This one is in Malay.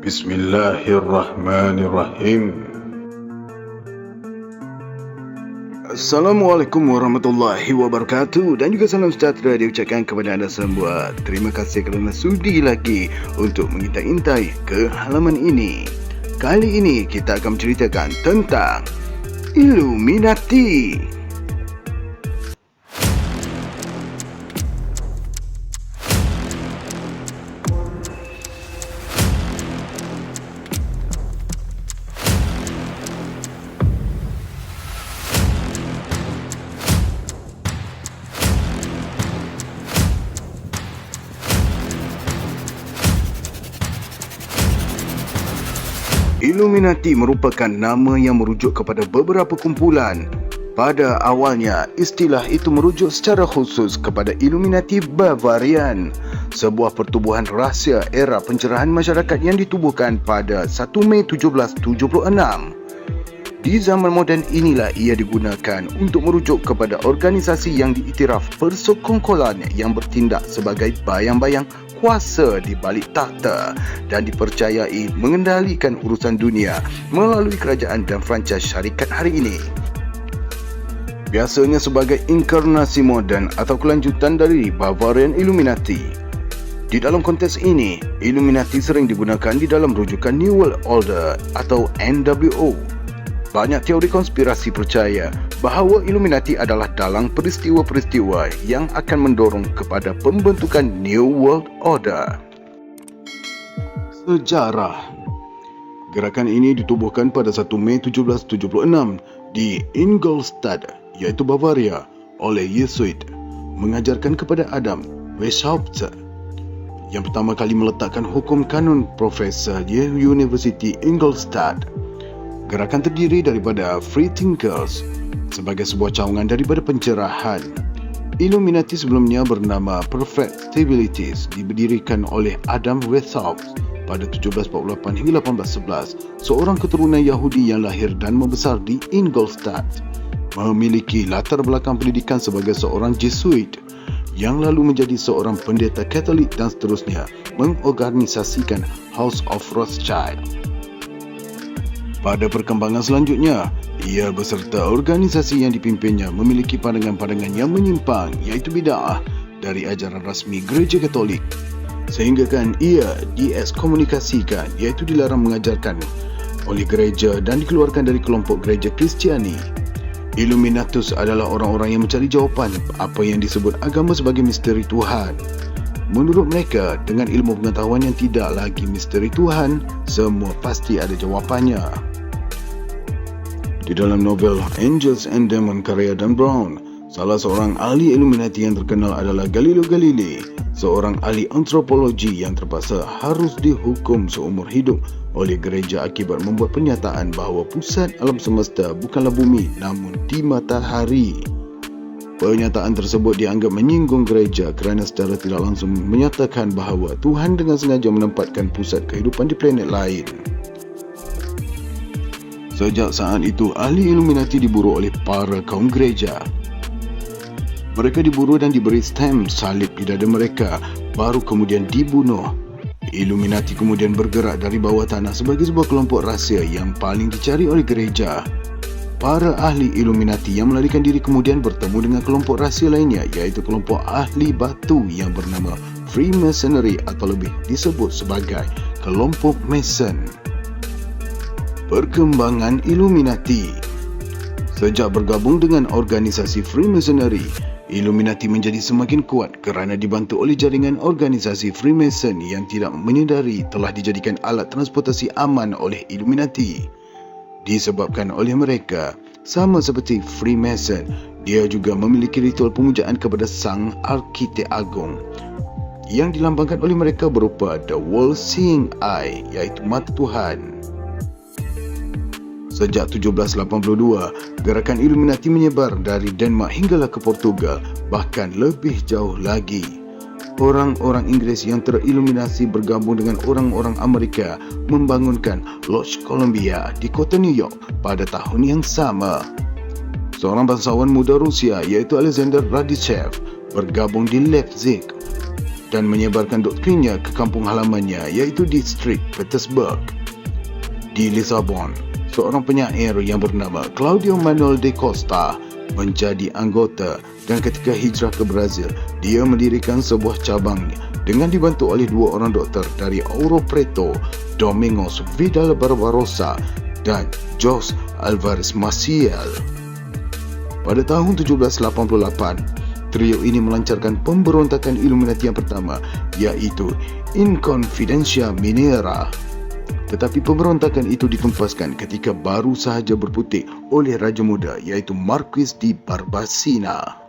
Bismillahirrahmanirrahim. Assalamualaikum warahmatullahi wabarakatuh dan juga salam sejahtera diucapkan kepada anda semua. Terima kasih kerana sudi lagi untuk mengintai-intai ke halaman ini. Kali ini kita akan menceritakan tentang Illuminati. Illuminati merupakan nama yang merujuk kepada beberapa kumpulan. Pada awalnya, istilah itu merujuk secara khusus kepada Illuminati Bavarian, sebuah pertubuhan rahsia era pencerahan masyarakat yang ditubuhkan pada 1 Mei 1776. Di zaman moden inilah ia digunakan untuk merujuk kepada organisasi yang diiktiraf persekongkolan yang bertindak sebagai bayang-bayang kuasa di balik takhta dan dipercayai mengendalikan urusan dunia melalui kerajaan dan franchise syarikat hari ini. Biasanya sebagai inkarnasi moden atau kelanjutan dari Bavarian Illuminati. Di dalam konteks ini, Illuminati sering digunakan di dalam rujukan New World Order atau NWO. Banyak teori konspirasi percaya bahawa Illuminati adalah dalang peristiwa-peristiwa yang akan mendorong kepada pembentukan New World Order. Sejarah. Gerakan ini ditubuhkan pada 1 Mei 1776 di Ingolstadt, iaitu Bavaria, oleh Jesuit, mengajarkan kepada Adam Weishaupt yang pertama kali meletakkan hukum kanun profesor di University Ingolstadt. Gerakan terdiri daripada free thinkers sebagai sebuah cawangan daripada pencerahan. Illuminati sebelumnya bernama Perfectibilities didirikan oleh Adam Weishaupt pada 1748 hingga 1811, seorang keturunan Yahudi yang lahir dan membesar di Ingolstadt. Memiliki latar belakang pendidikan sebagai seorang Jesuit yang lalu menjadi seorang pendeta Katolik dan seterusnya mengorganisasikan House of Rothschild. Pada perkembangan selanjutnya, ia beserta organisasi yang dipimpinnya memiliki pandangan-pandangan yang menyimpang, iaitu bid'ah dari ajaran rasmi Gereja Katolik, sehinggakan ia diekskomunikasikan, iaitu dilarang mengajarkan oleh gereja dan dikeluarkan dari kelompok gereja Kristiani. Illuminatus adalah orang-orang yang mencari jawapan apa yang disebut agama sebagai misteri Tuhan. Menurut mereka, dengan ilmu pengetahuan yang tidak lagi misteri Tuhan, semua pasti ada jawapannya. Di dalam novel Angels and Demons karya Dan Brown, salah seorang ahli Illuminati yang terkenal adalah Galileo Galilei, seorang ahli antropologi yang terpaksa harus dihukum seumur hidup oleh gereja akibat membuat pernyataan bahawa pusat alam semesta bukanlah bumi namun di matahari. Pernyataan tersebut dianggap menyinggung gereja kerana secara tidak langsung menyatakan bahawa Tuhan dengan sengaja menempatkan pusat kehidupan di planet lain. Sejak saat itu, ahli Illuminati diburu oleh para kaum gereja. Mereka diburu dan diberi stem salib di dada mereka, baru kemudian dibunuh. Illuminati kemudian bergerak dari bawah tanah sebagai sebuah kelompok rahsia yang paling dicari oleh gereja. Para ahli Illuminati yang melarikan diri kemudian bertemu dengan kelompok rahsia lainnya, iaitu kelompok ahli batu yang bernama Freemasonry atau lebih disebut sebagai kelompok Mason. Perkembangan Illuminati. Sejak bergabung dengan organisasi Freemasonry, Illuminati menjadi semakin kuat kerana dibantu oleh jaringan organisasi Freemason yang tidak menyedari telah dijadikan alat transportasi aman oleh Illuminati. Disebabkan oleh mereka, sama seperti Freemason, dia juga memiliki ritual pemujaan kepada Sang Arkitek Agung yang dilambangkan oleh mereka berupa The World Seeing Eye, iaitu mata Tuhan. Sejak 1782, gerakan Illuminati menyebar dari Denmark hinggalah ke Portugal, bahkan lebih jauh lagi. Orang-orang Inggeris yang teriluminasi bergabung dengan orang-orang Amerika membangunkan Lodge Columbia di kota New York pada tahun yang sama. Seorang bangsawan muda Rusia iaitu Alexander Radishev bergabung di Leipzig. dan menyebarkan doktrinnya ke kampung halamannya iaitu distrik Petersburg. Di Lisabon, seorang penyair yang bernama Claudio Manuel de Costa menjadi anggota, dan ketika hijrah ke Brazil, dia mendirikan sebuah cabang dengan dibantu oleh dua orang doktor dari Ouro Preto, Domingos Vidal Barbarossa dan Jose Alvarez Maciel. Pada tahun 1788, trio ini melancarkan pemberontakan Illuminati yang pertama, iaitu Inconfidencia Minera. Tetapi pemberontakan itu ditumpaskan ketika baru sahaja berputik oleh Raja Muda, iaitu Marquis de Barbacena.